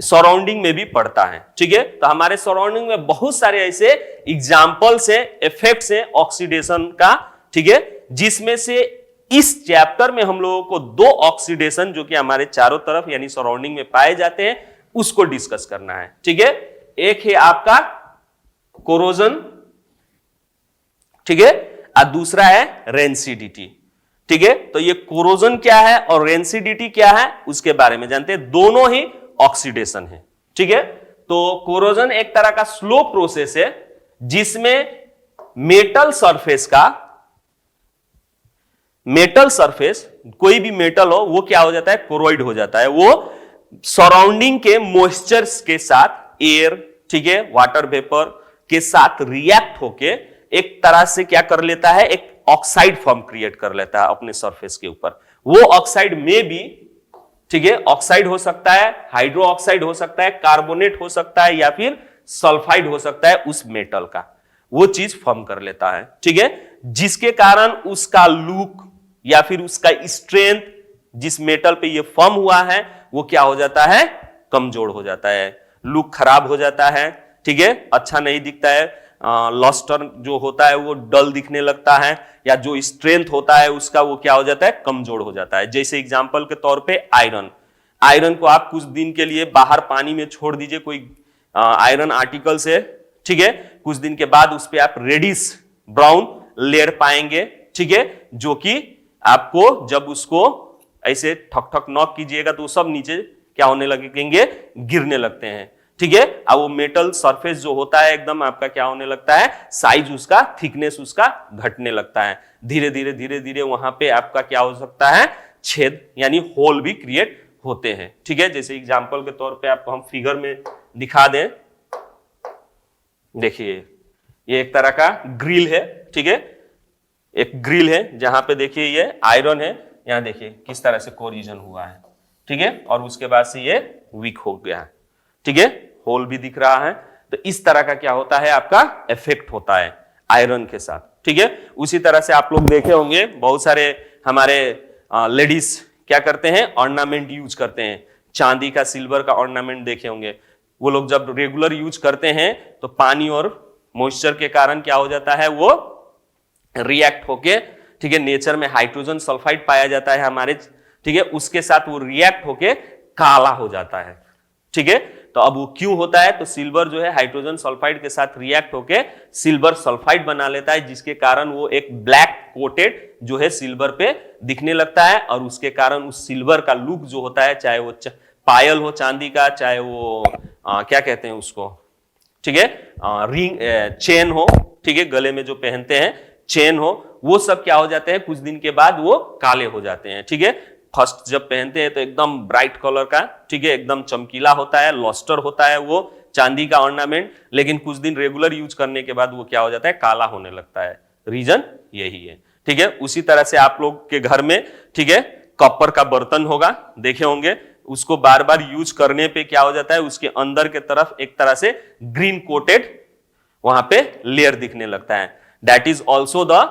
सराउंडिंग में भी पड़ता है, ठीक है। तो हमारे सराउंडिंग में बहुत सारे ऐसे एग्जाम्पल्स हैं, इफेक्ट्स हैं ऑक्सीडेशन का, ठीक है, जिसमें से इस चैप्टर में हम लोगों को 2 ऑक्सीडेशन जो कि हमारे चारों तरफ यानी सराउंडिंग में पाए जाते हैं उसको डिस्कस करना है, ठीक है। एक है आपका कोरोजन, ठीक है, और दूसरा है रेंसिडिटी, ठीक है। तो ये कोरोजन क्या है और रेंसिडिटी क्या है उसके बारे में जानते हैं, दोनों ही ऑक्सीडेशन है, ठीक है। तो कोरोजन एक तरह का स्लो प्रोसेस है जिसमें मेटल सरफेस कोई भी मेटल हो वो क्या हो जाता है, कोरोइड हो जाता है, वो सराउंडिंग के मॉइस्चर्स के साथ, एयर, ठीक है, वाटर वेपर के साथ रिएक्ट होके एक तरह से क्या कर लेता है, एक ऑक्साइड फॉर्म क्रिएट कर लेता है अपने सरफेस के ऊपर। वो ऑक्साइड में भी, ठीक है, ऑक्साइड हो सकता है, हाइड्रो ऑक्साइड हो सकता है, कार्बोनेट हो सकता है, या फिर सल्फाइड हो सकता है उस मेटल का, वो चीज फॉर्म कर लेता है, ठीक है, जिसके कारण उसका लुक या फिर उसका स्ट्रेंथ जिस मेटल पे ये फॉर्म हुआ है वो क्या हो जाता है, कमजोर हो जाता है, लुक खराब हो जाता है, ठीक है, अच्छा नहीं दिखता है, लस्टर जो होता है वो डल दिखने लगता है, या जो स्ट्रेंथ होता है उसका वो क्या हो जाता है, कमजोर हो जाता है। जैसे एग्जांपल के तौर पे आयरन को आप कुछ दिन के लिए बाहर पानी में छोड़ दीजिए कोई आयरन आर्टिकल से, ठीक है, कुछ दिन के बाद उस पर आप रेडिश ब्राउन लेयर पाएंगे, ठीक है, जो कि आपको जब उसको ऐसे ठक ठक नॉक कीजिएगा तो सब नीचे क्या होने लगेंगे, गिरने लगते हैं, ठीक है। अब वो मेटल सरफेस जो होता है एकदम आपका क्या होने लगता है, साइज उसका, थिकनेस उसका घटने लगता है, धीरे धीरे वहां पे आपका क्या हो सकता है, छेद यानी होल भी क्रिएट होते हैं, ठीक है। जैसे एग्जांपल के तौर पे आपको हम फिगर में दिखा दें, देखिए ये एक तरह का ग्रिल है, ठीक है, एक ग्रिल है जहां पे देखिए ये आयरन है, यहाँ देखिए किस तरह से कोरिजन हुआ है, ठीक है, और उसके बाद से ये वीक हो गया है, ठीक है, होल भी दिख रहा है। तो इस तरह का क्या होता है, आपका इफेक्ट होता है आयरन के साथ, ठीक है। उसी तरह से आप लोग देखे होंगे बहुत सारे हमारे लेडीज क्या करते हैं, ऑर्नामेंट यूज करते हैं, चांदी का, सिल्वर का ऑर्नामेंट देखे होंगे। वो लोग जब रेगुलर यूज करते हैं तो पानी और मॉइस्चर के कारण क्या हो जाता है, वो रिएक्ट होके, ठीक है, नेचर में हाइड्रोजन सल्फाइड पाया जाता है हमारे, ठीक है, उसके साथ वो रिएक्ट होके काला हो जाता है, ठीक है। तो अब वो क्यों होता है, तो सिल्वर जो है हाइड्रोजन सल्फाइड के साथ रिएक्ट होके सिल्वर सल्फाइड बना लेता है, जिसके कारण वो एक ब्लैक कोटेड जो है सिल्वर पे दिखने लगता है, और उसके कारण उस सिल्वर का लुक जो होता है, चाहे वो पायल हो चांदी का, चाहे वो क्या कहते हैं उसको, ठीक है, रिंग चेन हो, ठीक है, गले में जो पहनते हैं चेन हो, वो सब क्या हो जाते हैं, कुछ दिन के बाद वो काले हो जाते हैं, ठीक है। फर्स्ट जब पहनते हैं तो एकदम ब्राइट कलर का, ठीक है, एकदम चमकीला होता है, लॉस्टर होता है वो चांदी का ऑर्नामेंट, लेकिन कुछ दिन रेगुलर यूज करने के बाद वो क्या हो जाता है, काला होने लगता है। रीजन यही है, ठीक है। उसी तरह से आप लोग के घर में, ठीक है, कॉपर का बर्तन होगा, देखे होंगे, उसको बार बार यूज करने पे क्या हो जाता है, उसके अंदर के तरफ एक तरह से ग्रीन कोटेड वहां पे लेयर दिखने लगता है। That is also the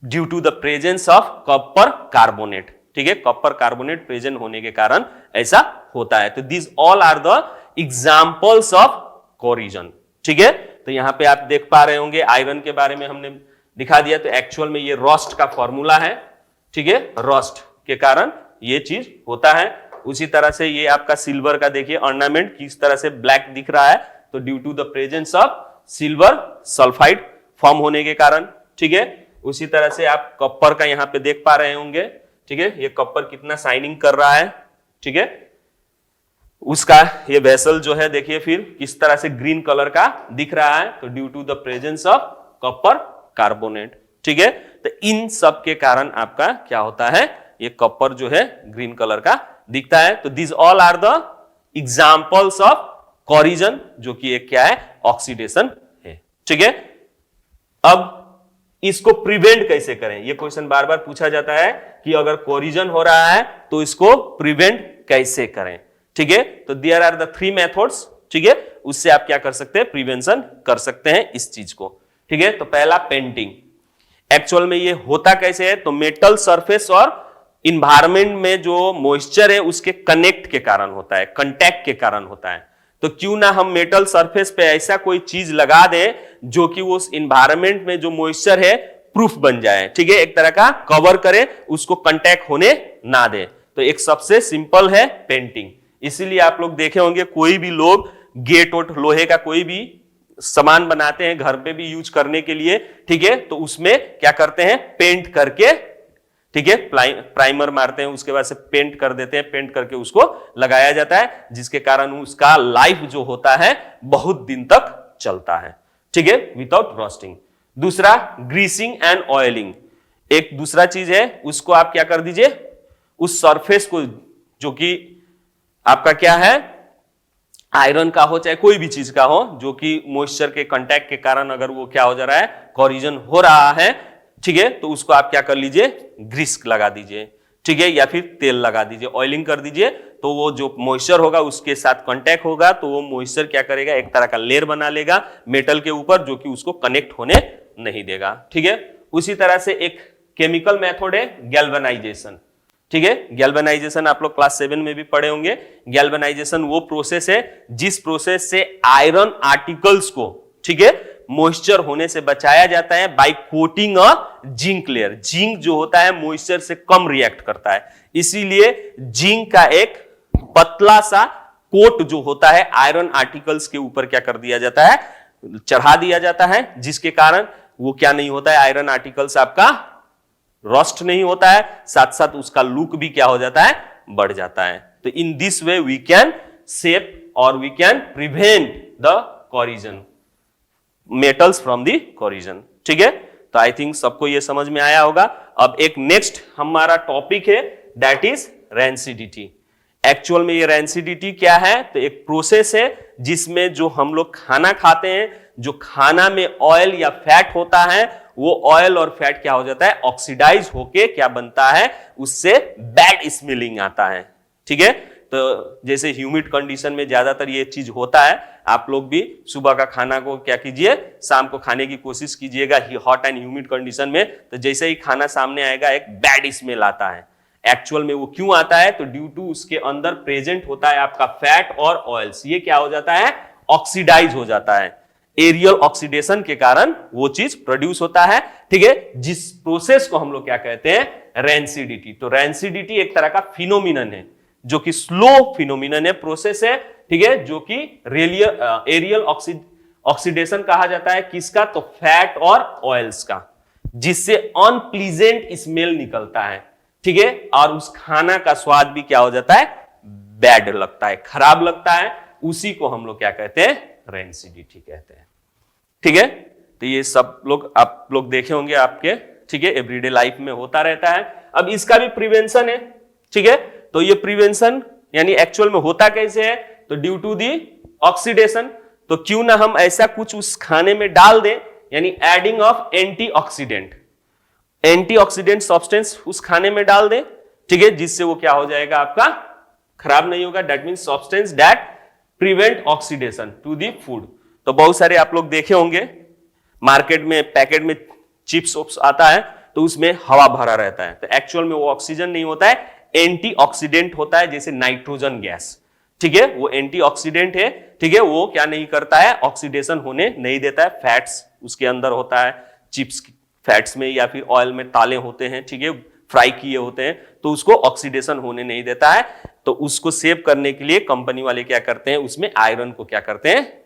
due to the presence of copper carbonate, ठीक है, कॉपर कार्बोनेट प्रेजेंट होने के कारण ऐसा होता है। तो this all are the examples of corrosion, ठीक है। तो यहां पे आप देख पा रहे होंगे आयरन के बारे में हमने दिखा दिया, तो एक्चुअल में ये रोस्ट का फॉर्मूला है, ठीक है, रोस्ट के कारण ये चीज होता है। उसी तरह से ये आपका सिल्वर का देखिए ऑर्नामेंट किस तरह से ब्लैक दिख रहा है, तो due to the presence of silver sulphide form होने के कारण, ठीक है। उसी तरह से आप कॉपर का यहां पे देख पा रहे होंगे, ठीक है, ये कॉपर कितना शाइनिंग कर रहा है, ठीक है, उसका ये वेसल जो है देखिए फिर किस तरह से ग्रीन कलर का दिख रहा है, तो due to the presence of copper carbonate, ठीक है। तो इन सब के कारण आपका क्या होता है, ये कॉपर जो है ग्रीन कलर का दिखता है। तो this all are the examples of corrosion, जो कि एक क्या है, ऑक्सीडेशन है, ठीक है। अब इसको प्रिवेंट कैसे करें, ये क्वेश्चन बार बार पूछा जाता है कि अगर कोरिजन हो रहा है तो इसको प्रिवेंट कैसे करें, ठीक है। तो देयर आर द 3 मेथड्स, ठीक है, उससे आप क्या कर सकते हैं, प्रिवेंशन कर सकते हैं इस चीज को, ठीक है। तो पहला पेंटिंग, एक्चुअल में ये होता कैसे है, तो मेटल सरफेस और इन्वायरमेंट में जो मॉइस्चर है उसके कनेक्ट के कारण होता है, कांटेक्ट के कारण होता है। तो क्यों ना हम मेटल सरफेस पे ऐसा कोई चीज लगा दें जो कि उस इन्वायरमेंट में जो मॉइस्चर है प्रूफ बन जाए, ठीक है, एक तरह का कवर करे, उसको कांटेक्ट होने ना दे। तो एक सबसे सिंपल है पेंटिंग। इसीलिए आप लोग देखे होंगे कोई भी लोग गेट और लोहे का कोई भी सामान बनाते हैं घर पे भी यूज करने के लिए, ठीक है, तो उसमें क्या करते हैं, पेंट करके, ठीक है, प्राइमर मारते हैं, उसके बाद से पेंट कर देते हैं, पेंट करके उसको लगाया जाता है, जिसके कारण उसका लाइफ जो होता है बहुत दिन तक चलता है, ठीक है, विदाउट रॉस्टिंग। दूसरा ग्रीसिंग एंड ऑयलिंग, एक दूसरा चीज है, उसको आप क्या कर दीजिए, उस सरफेस को जो कि आपका क्या है, आयरन का हो चाहे कोई भी चीज का हो, जो कि मॉइस्चर के कांटेक्ट के कारण अगर वो क्या हो जा रहा है, कोरिजन हो रहा है, ठीक है, तो उसको आप क्या कर लीजिए, ग्रीस लगा दीजिए, ठीक है, या फिर तेल लगा दीजिए, ऑयलिंग कर दीजिए। तो वो जो मॉइस्चर होगा उसके साथ कांटेक्ट होगा, तो वो मॉइस्चर क्या करेगा, एक तरह का लेयर बना लेगा मेटल के ऊपर, जो कि उसको कनेक्ट होने नहीं देगा, ठीक है। उसी तरह से एक केमिकल मेथड है गैल्वेनाइजेशन, ठीक है, गैल्वेनाइजेशन आप लोग क्लास 7 में भी पढ़े होंगे। गैल्वेनाइजेशन वो प्रोसेस है जिस प्रोसेस से आयरन आर्टिकल्स को, ठीक है, मॉइस्चर होने से बचाया जाता है बाय कोटिंग अ जिंक लेयर। जिंक जो होता है मॉइस्चर से कम रिएक्ट करता है, इसीलिए जिंक का एक पतला सा कोट जो होता है आयरन आर्टिकल्स के ऊपर क्या कर दिया जाता है, चढ़ा दिया जाता है, जिसके कारण वो क्या नहीं होता है, आयरन आर्टिकल्स आपका रस्ट नहीं होता है, साथ साथ उसका लुक भी क्या हो जाता है, बढ़ जाता है। तो in this way we can save और we can prevent the corrosion, metals from the corrosion, ठीक है। तो आई थिंक सबको ये समझ में आया होगा। अब एक नेक्स्ट हमारा टॉपिक है, दैट इज रेंसिडिटी। एक्चुअल में ये रेंसिडिटी क्या है, तो एक प्रोसेस है जिसमें जो हम लोग खाना खाते हैं, जो खाना में ऑयल या फैट होता है, वो ऑयल और फैट क्या हो जाता है, ऑक्सीडाइज होके क्या बनता है, उससे बैड स्मेलिंग आता है। ठीक है, तो जैसे ह्यूमिड कंडीशन में ज्यादातर ये चीज होता है, आप लोग भी सुबह का खाना को क्या कीजिए, शाम को खाने की कोशिश कीजिएगा हॉट एंड ह्यूमिड कंडीशन में, तो जैसे ही खाना सामने आएगा एक बैड स्मेल आता है। एक्चुअल में वो क्यों आता है, तो ड्यू टू उसके अंदर प्रेजेंट होता है आपका फैट और ऑयल्स, ये क्या हो जाता है, ऑक्सीडाइज हो जाता है। एरियल ऑक्सीडेशन के कारण वो चीज प्रोड्यूस होता है। ठीक है, जिस प्रोसेस को हम लोग क्या कहते हैं, रेंसिडिटी। तो रेंसिडिटी एक तरह का फिनोमिनन है, जो कि स्लो फिनोमिनन है, प्रोसेस है। ठीक है, जो कि एरियल ऑक्सीडेशन कहा जाता है किसका, तो फैट और ऑयल्स का, जिससे अनप्लीजेंट स्मेल निकलता है। ठीक है, और उस खाना का स्वाद भी क्या हो जाता है, बैड लगता है, खराब लगता है। उसी को हम लोग क्या कहते हैं, रेंसिडिटी कहते हैं। ठीक है, तो ये सब लोग आप लोग देखे होंगे आपके, ठीक है, एवरीडे लाइफ में होता रहता है। अब इसका भी प्रिवेंशन है। ठीक है, तो ये प्रिवेंशन यानी एक्चुअल में होता कैसे है, तो ड्यू टू दी ऑक्सीडेशन। तो क्यों ना हम ऐसा कुछ उस खाने में डाल दें, यानी एडिंग ऑफ एंटीऑक्सीडेंट सब्सटेंस उस खाने में डाल दें। ठीक है, जिससे वो क्या हो जाएगा, आपका खराब नहीं होगा। That means substance that prevent oxidation to the food. तो बहुत सारे आप लोग देखे होंगे मार्केट में पैकेट में चिप्स आता है, तो उसमें हवा भरा रहता है, तो एक्चुअल में वो ऑक्सीजन नहीं होता है, एंटीऑक्सीडेंट होता है, जैसे नाइट्रोजन गैस। ठीक है, वो एंटीऑक्सीडेंट है। ठीक है, वो क्या नहीं करता है, ऑक्सीडेशन होने नहीं देता है। फैट्स उसके अंदर होता है, चिप्स फैट्स में या फिर ऑयल में ताले होते हैं, ठीक है, फ्राई किए होते हैं, तो उसको ऑक्सीडेशन होने नहीं देता है। तो उसको सेव करने के लिए कंपनी वाले क्या करते हैं, उसमें आयरन को क्या करते हैं,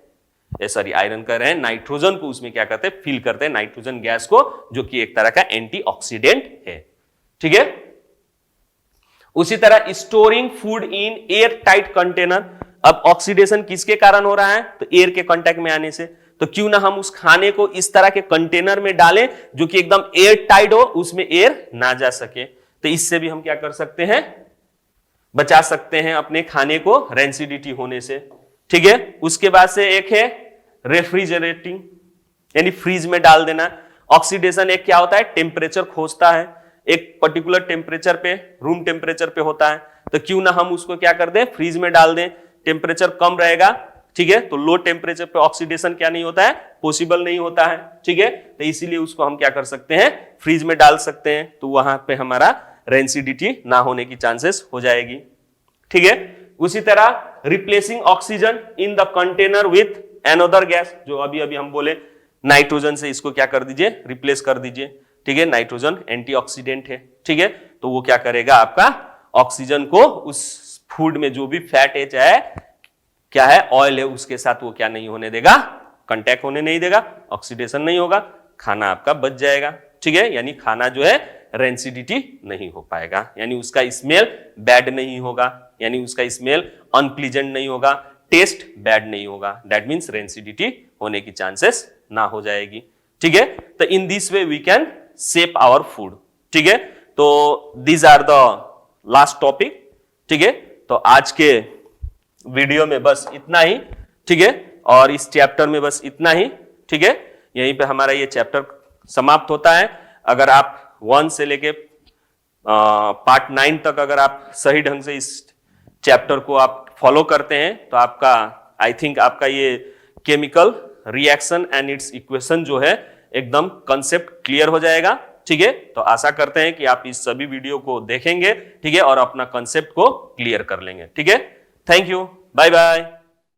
सॉरी आयरन कह रहे हैं, नाइट्रोजन को उसमें क्या करते हैं, फिल करते हैं, नाइट्रोजन गैस को, जो कि एक तरह का एंटीऑक्सीडेंट है। ठीक है, उसी तरह storing food in air tight container. अब ऑक्सीडेशन किसके कारण हो रहा है, तो एयर के कांटेक्ट में आने से। तो क्यों ना हम उस खाने को इस तरह के कंटेनर में डालें जो कि एकदम एयर टाइट हो, उसमें एयर ना जा सके। तो इससे भी हम क्या कर सकते हैं, बचा सकते हैं अपने खाने को रेंसिडिटी होने से। ठीक है, उसके बाद से एक है रेफ्रिजरेटिंग, यानी फ्रीज में डाल देना। ऑक्सीडेशन एक क्या होता है, टेम्परेचर खोजता है, एक पर्टिकुलर टेम्परेचर पे, रूम टेम्परेचर पे होता है। तो क्यों ना हम उसको क्या कर दें, फ्रीज में डाल दें, टेम्परेचर कम रहेगा। ठीक है, तो लो टेम्परेचर पे ऑक्सीडेशन क्या नहीं होता है, पॉसिबल नहीं होता है। ठीक है, तो इसीलिए उसको हम क्या कर सकते हैं, फ्रीज में डाल सकते हैं, तो वहां पे हमारा रेंसिडिटी ना होने की चांसेस हो जाएगी। ठीक है, उसी तरह replacing oxygen in the container with another gas, जो अभी अभी हम बोले नाइट्रोजन से इसको क्या कर दीजिए, रिप्लेस कर दीजिए। ठीक है, नाइट्रोजन एंटीऑक्सीडेंट है। ठीक है, तो वो क्या करेगा, आपका ऑक्सीजन को उस फूड में जो भी फैट है, चाहे क्या है, ऑयल है, उसके साथ वो क्या नहीं होने देगा, कांटेक्ट होने नहीं देगा, ऑक्सीडेशन नहीं होगा, खाना आपका बच जाएगा। ठीक है, यानी खाना जो है रेंसिडिटी नहीं हो पाएगा, यानी उसका स्मेल बैड नहीं होगा, यानी उसका स्मेल अनप्लीजेंट नहीं होगा, टेस्ट बैड नहीं होगा। दैट मीन्स रेंसिडिटी होने की चांसेस ना हो जाएगी। ठीक है, तो in this way we can save our food. ठीक है, तो these are the last topic. ठीक है, तो आज के वीडियो में बस इतना ही। ठीक है, और इस चैप्टर में बस इतना ही। ठीक है, यहीं पे हमारा ये चैप्टर समाप्त होता है। अगर आप 1 से लेके पार्ट 9 तक अगर आप सही ढंग से इस चैप्टर को आप फॉलो करते हैं, तो आपका आई थिंक आपका ये chemical reaction and it's equation जो है एकदम कंसेप्ट क्लियर हो जाएगा। ठीक है, तो आशा करते हैं कि आप इस सभी वीडियो को देखेंगे, ठीक है, और अपना कंसेप्ट को क्लियर कर लेंगे। ठीक है, थैंक यू, बाय बाय।